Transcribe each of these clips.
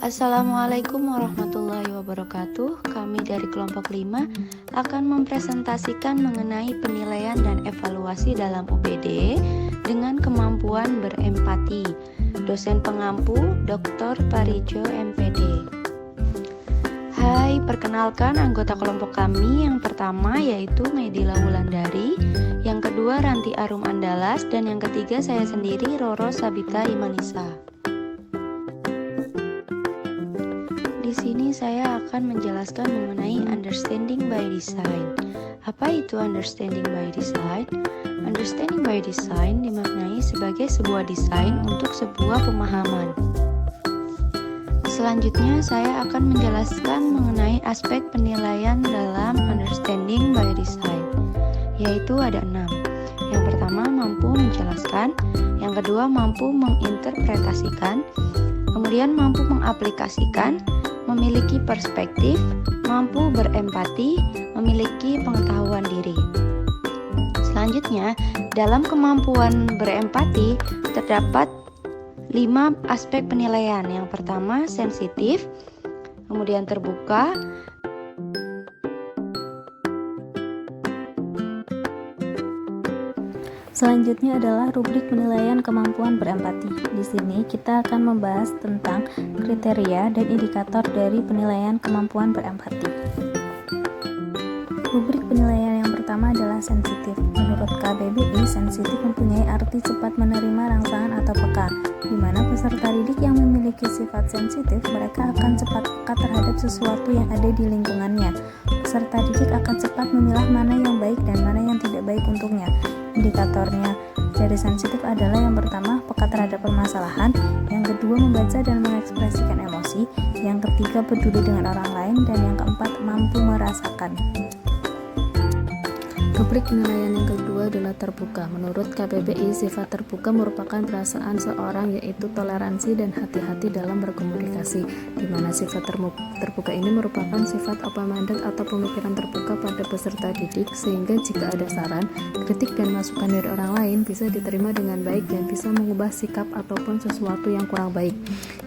Assalamualaikum warahmatullahi wabarakatuh. Kami dari kelompok 5 akan mempresentasikan mengenai penilaian dan evaluasi dalam UPD dengan kemampuan berempati. Dosen pengampu Dr. Parijo MPD. Hai, perkenalkan anggota kelompok kami. Yang pertama yaitu Medila Wulandari, yang kedua Ranti Arum Andalas, dan yang ketiga saya sendiri Roro Sabita Imanisa. Di sini saya akan menjelaskan mengenai understanding by design. Apa itu understanding by design? Understanding by design dimaknai sebagai sebuah desain untuk sebuah pemahaman. Selanjutnya saya akan menjelaskan mengenai aspek penilaian dalam understanding by design, yaitu ada 6. Yang pertama mampu menjelaskan, yang kedua mampu menginterpretasikan, kemudian mampu mengaplikasikan, memiliki perspektif, mampu berempati, memiliki pengetahuan diri. Selanjutnya, dalam kemampuan berempati terdapat 5 aspek penilaian. Yang pertama, sensitif, kemudian terbuka, Selanjutnya adalah rubrik penilaian kemampuan berempati. Di sini kita akan membahas tentang kriteria dan indikator dari penilaian kemampuan berempati. Rubrik penilaian yang pertama adalah sensitif. Menurut KBBI, sensitif mempunyai arti cepat menerima rangsangan atau peka, di mana peserta didik yang memiliki sifat sensitif, mereka akan cepat peka terhadap sesuatu yang ada di lingkungannya. Peserta didik akan cepat memilah mana yang baik dan mana yang tidak baik untuknya. Indikatornya dari sensitif adalah yang pertama, peka terhadap permasalahan, yang kedua, membaca dan mengekspresikan emosi, yang ketiga, peduli dengan orang lain, dan yang keempat, mampu merasakan. Rubrik penilaian yang kedua adalah terbuka. Menurut KBBI, sifat terbuka merupakan perasaan seorang, yaitu toleransi dan hati-hati dalam berkomunikasi, di mana sifat terbuka ini merupakan sifat open-minded atau pemikiran terbuka pada peserta didik, sehingga jika ada saran, kritik dan masukan dari orang lain bisa diterima dengan baik dan bisa mengubah sikap ataupun sesuatu yang kurang baik.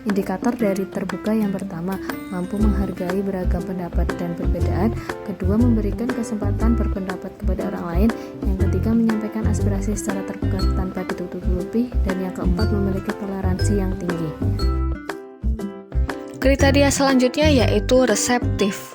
Indikator dari terbuka yang pertama, mampu menghargai beragam pendapat dan perbedaan, kedua, memberikan kesempatan berpendapat kepada orang lain, yang ketiga, menyampaikan aspirasi secara terbuka tanpa ditutup-tutupi, dan yang keempat, memiliki toleransi yang tinggi. Kriteria selanjutnya yaitu reseptif.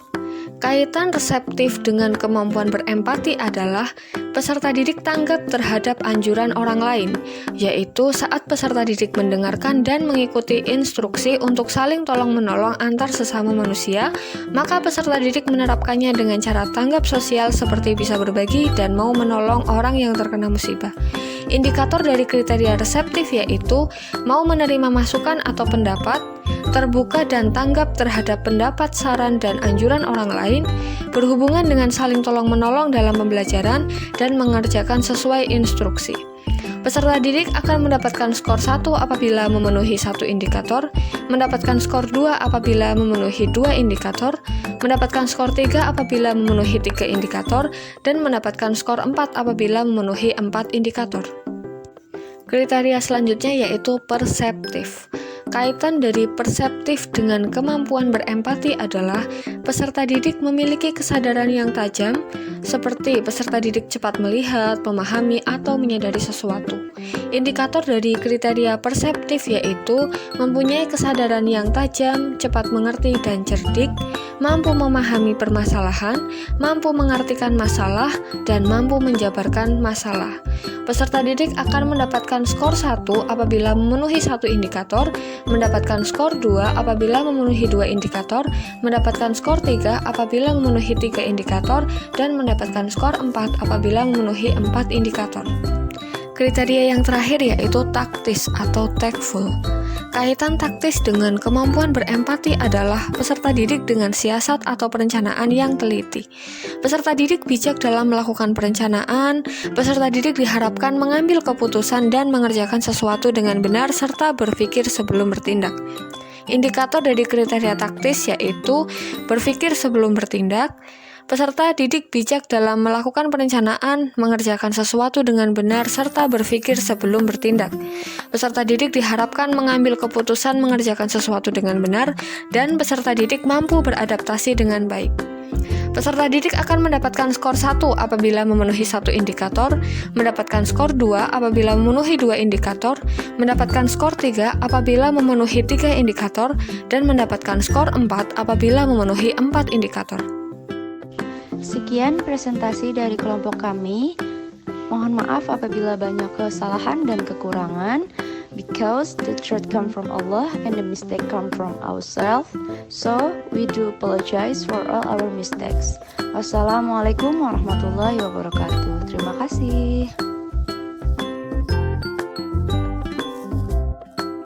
Kaitan reseptif dengan kemampuan berempati adalah peserta didik tanggap terhadap anjuran orang lain, yaitu saat peserta didik mendengarkan dan mengikuti instruksi untuk saling tolong-menolong antar sesama manusia, maka peserta didik menerapkannya dengan cara tanggap sosial seperti bisa berbagi dan mau menolong orang yang terkena musibah. Indikator dari kriteria reseptif yaitu mau menerima masukan atau pendapat, terbuka dan tanggap terhadap pendapat, saran, dan anjuran orang lain, berhubungan dengan saling tolong-menolong dalam pembelajaran, dan mengerjakan sesuai instruksi. Peserta didik akan mendapatkan skor 1 apabila memenuhi 1 indikator, mendapatkan skor 2 apabila memenuhi 2 indikator, mendapatkan skor 3 apabila memenuhi 3 indikator, dan mendapatkan skor 4 apabila memenuhi 4 indikator. Kriteria selanjutnya yaitu perseptif. Kaitan dari perseptif dengan kemampuan berempati adalah peserta didik memiliki kesadaran yang tajam, seperti peserta didik cepat melihat, memahami, atau menyadari sesuatu. Indikator dari kriteria perseptif yaitu mempunyai kesadaran yang tajam, cepat mengerti dan cerdik, mampu memahami permasalahan, mampu mengartikan masalah, dan mampu menjabarkan masalah. Peserta didik akan mendapatkan skor 1 apabila memenuhi 1 indikator, mendapatkan skor 2 apabila memenuhi 2 indikator, mendapatkan skor 3 apabila memenuhi 3 indikator, dan mendapatkan skor 4 apabila memenuhi 4 indikator. Kriteria yang terakhir yaitu taktis atau tactful. Kaitan taktis dengan kemampuan berempati adalah peserta didik dengan siasat atau perencanaan yang teliti. Peserta didik bijak dalam melakukan perencanaan, peserta didik diharapkan mengambil keputusan dan mengerjakan sesuatu dengan benar serta berpikir sebelum bertindak. Indikator dari kriteria taktis yaitu berpikir sebelum bertindak, Peserta didik bijak dalam melakukan perencanaan, mengerjakan sesuatu dengan benar, serta berpikir sebelum bertindak. Peserta didik diharapkan mengambil keputusan mengerjakan sesuatu dengan benar, dan peserta didik mampu beradaptasi dengan baik. Peserta didik akan mendapatkan skor 1 apabila memenuhi 1 indikator, mendapatkan skor 2 apabila memenuhi 2 indikator, mendapatkan skor 3 apabila memenuhi 3 indikator, dan mendapatkan skor 4 apabila memenuhi 4 indikator. Sekian presentasi dari kelompok kami. Mohon maaf apabila banyak kesalahan dan kekurangan. Because the truth come from Allah and the mistake come from ourselves, so we do apologize for all our mistakes. Wassalamualaikum warahmatullahi wabarakatuh. Terima kasih.